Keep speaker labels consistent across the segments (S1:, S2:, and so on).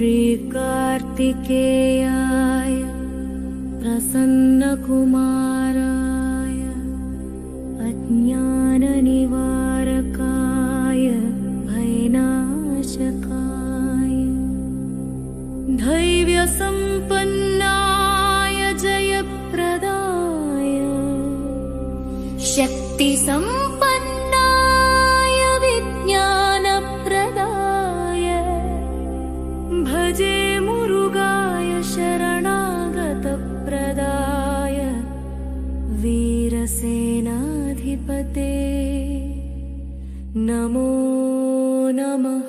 S1: श्रीकार्तिकेयाय प्रसन्नकुमाराय अज्ञाननिवारकाय भयनाशकाय धैर्यसम्पन्नाय जयप्रदाय शक्तिसम्पन्नाय विज्ञानप्रदाय भजे मुरुगाय शरणागतप्रदाय वीरसेनाधिपते नमो नमः।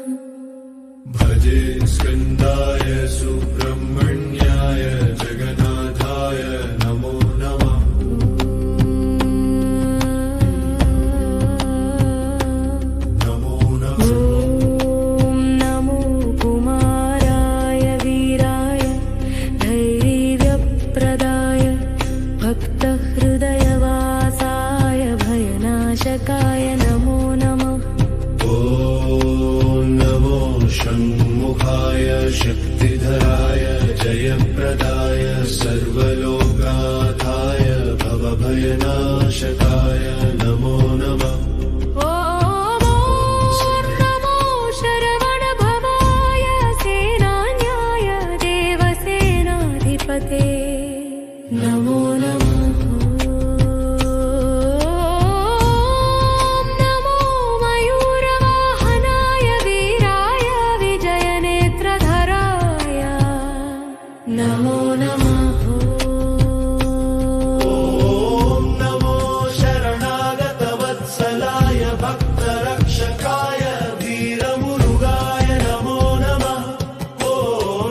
S2: भजे स्कन्दाय सुब्रह्मण्याय जगन्नाथाय नमो नमः। नमो नमः।
S1: ॐ नमो कुमाराय वीराय धैर्यप्रदाय भक्तहृदयवासाय भयनाशकाय नमो नमः।
S2: ॐ नमो षण्मुखाय शक्तिधराय जयप्रदाय सर्वलोकनाथाय भवभयनाशकाय नमो नमः।
S1: ॐ नमो शरवणभवाय सेनान्याय देवसेनाधिपते नमो नमः। ॐ नमो मयूरवाहनाय वीराय विजयनेत्रधराय नमो नमः।
S2: ॐ नमो शरणागतवत्सलाय भक्तरक्षकाय वीरमुरुगाय नमो नमः। ॐ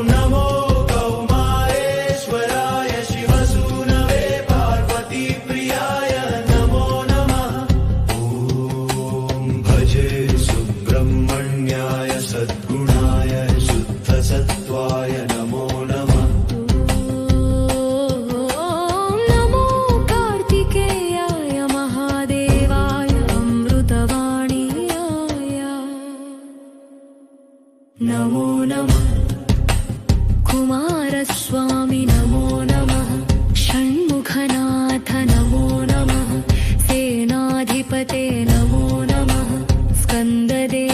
S2: नमो कौमारेश्वराय शिवसूनवे पार्वतीप्रियाय नमो नमः। ॐ भजे सुब्रह्मण्याय सद्गुणाय शुद्धसत्त्वाय नमो नमः।
S1: ॐ नमो कार्तिकेयाय महादेवाय अमृतवाणीयाय नमो नमः। कुमारस्वामी नमो नमः। षण्मुखनाथ नमो नमः। सेनाधिपते नमो नमः। स्कन्ददेव